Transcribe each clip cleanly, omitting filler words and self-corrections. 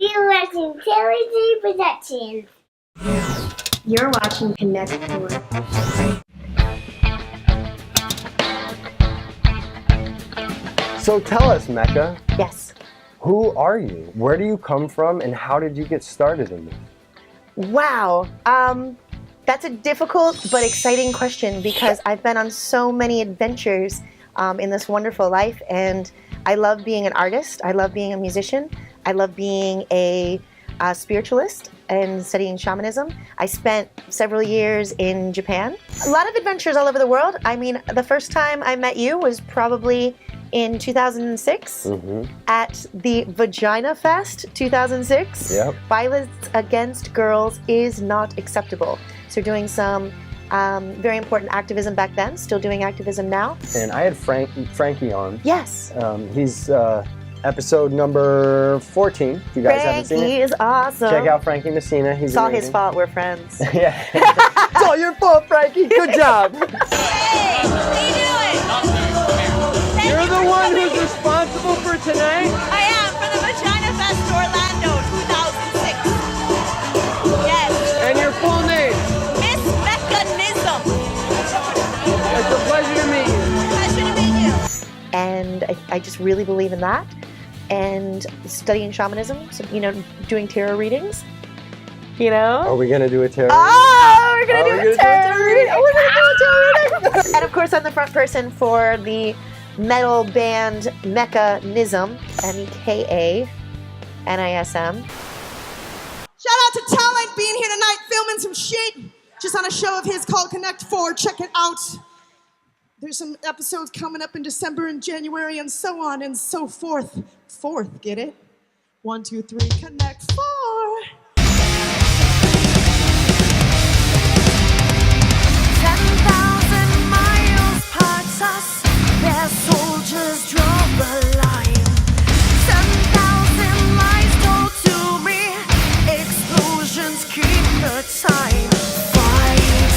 You're watching Talonted Productions. You're watching Connect 4. So tell us, Meka, Yes. who are you? Where do you come from, and how did you get started in this? Wow. That's a difficult but exciting question because I've been on so many adventures in this wonderful life, and I love being an artist. I love being a musician. I love being a spiritualist and studying shamanism. I spent several years in Japan. A lot of adventures all over the world. I mean, the first time I met you was probably in 2006 at the Vagina Fest 2006. Yep. Violence against girls is not acceptable. So doing some very important activism back then, still doing activism now. And I had Frankie on. Yes. He's episode number 14. If you guys haven't seen it, Frankie is awesome. check out Frankie Messina. He's It's all amazing. his fault, we're friends. Yeah. It's all your fault, Frankie. Good job. Hey, how you doing? You're the one who's responsible for tonight? I am for the Vagina Fest Orlando 2006. Yes. And your full name? Miss Meka Nism. It's a pleasure to meet you. Pleasure to meet you. And I just really believe in that. And studying shamanism, so, doing tarot readings, Are we going to do a tarot? Oh, we're going Are to we do gonna a tarot reading. Oh, we're going to do a tarot reading. And of course, I'm the front person for the metal band Meka Nism, Meka-Nism. Shout out to Talent being here tonight, filming some shit. Just on a show of his called Connect 4. Check it out. There's some episodes coming up in December and January and so on and so forth. Fourth, get it? 1, 2, 3, Connect 4. 10,000 miles parts us, their soldiers draw the line. 10,000 lies told to me, explosions keep the time. Fighting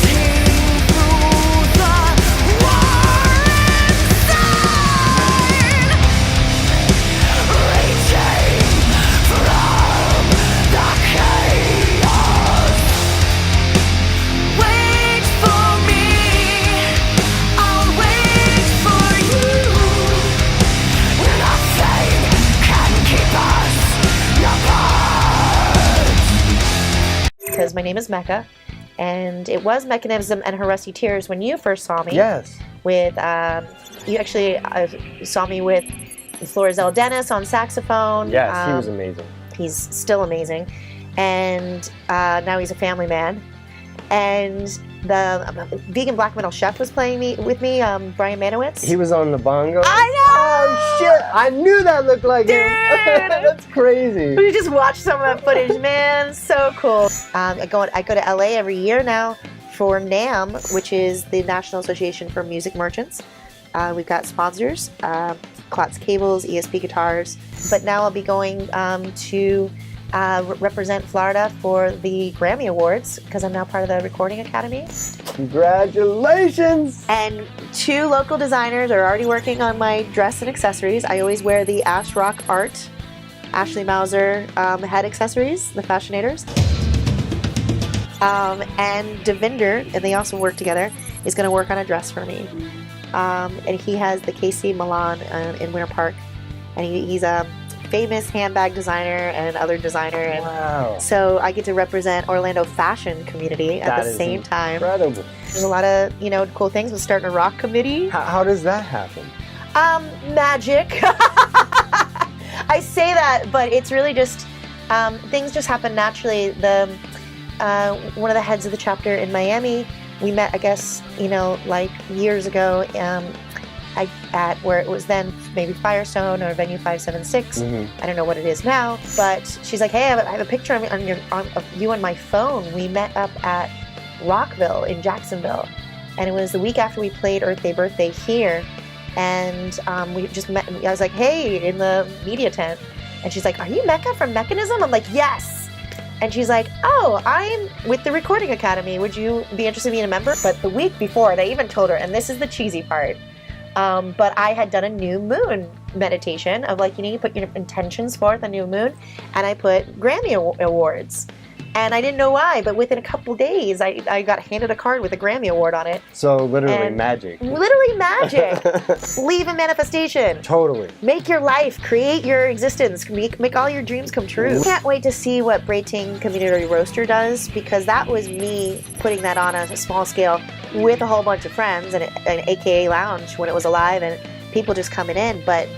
through the war inside, reaching from the chaos. Wait for me, I'll wait for you. Nothing can keep us apart. Because my name is Meka, and it was Meka Nism and Her Rusty Tears when you first saw me. Yes. With, you actually saw me with Florizel Dennis on saxophone. Yes, he was amazing. He's still amazing. And now he's a family man. And the vegan black metal chef was playing with me, Brian Manowitz. He was on the bongo. I know! Oh, shit. I knew that looked like him. That's crazy. We just watched some of that footage, man. So cool. I go to LA every year now for NAMM, which is the National Association for Music Merchants. We've got sponsors, Klotz Cables, ESP Guitars. But now I'll be going to represent Florida for the Grammy Awards because I'm now part of the Recording Academy. Congratulations. And 2 local designers are already working on my dress and accessories. I always wear the Ash Rock Art, Ashley Mauser head accessories, the Fashionators. And Devinder, and they also work together, is going to work on a dress for me. And he has the KC Milan in Winter Park. And he's a famous handbag designer and other designer. And Wow. so I get to represent Orlando fashion community at That the is same time. Incredible. There's a lot of, cool things with starting a rock committee. How does that happen? Magic. I say that, but it's really just, things just happen naturally. One of the heads of the chapter in Miami, we met, I guess, like years ago, at where it was then maybe Firestone or Venue 576. I don't know what it is now, but she's like, hey, I have a picture of you on my phone. We met up at Rockville in Jacksonville, and it was the week after we played Earth Day Birthday here, and we just met. I was like, hey, in the media tent, and she's like, are you Meka from Meka Nism? I'm like, yes. And she's like, oh, I'm with the Recording Academy. Would you be interested in being a member? But the week before, they even told her, and this is the cheesy part, but I had done a new moon meditation of like, you put your intentions forth on new moon, and I put Grammy awards. And I didn't know why, but within a couple days, I got handed a card with a Grammy award on it. So literally And magic. Literally magic. Believe in manifestation. Totally. Make your life, create your existence, make all your dreams come true. Can't wait to see what Brating Community Roaster does, because that was me putting that on a small scale with a whole bunch of friends and an AKA lounge when it was alive and people just coming in. But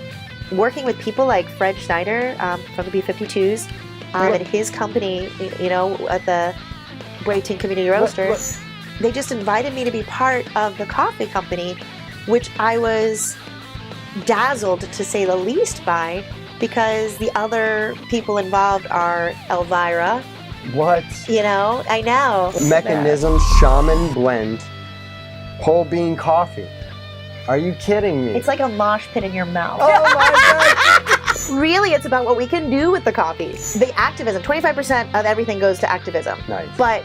working with people like Fred Schneider from the B-52s, and his company, at the Brating Community Roaster, they just invited me to be part of the coffee company, which I was dazzled, to say the least, by, because the other people involved are Elvira. What? I know. Meka Nism Shaman Blend whole bean coffee. Are you kidding me? It's like a mosh pit in your mouth. Oh my god! Really, it's about what we can do with the coffee. The activism, 25% of everything goes to activism. Nice. But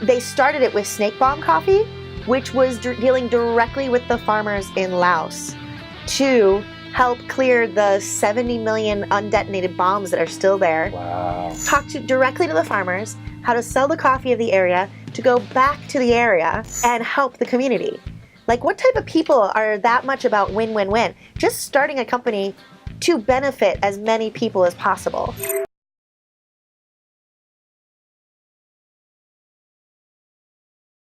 they started it with snake bomb coffee, which was dealing directly with the farmers in Laos to help clear the 70 million undetonated bombs that are still there. Wow. Talk directly to the farmers, how to sell the coffee of the area, to go back to the area and help the community. Like, what type of people are that much about win-win-win? Just starting a company to benefit as many people as possible.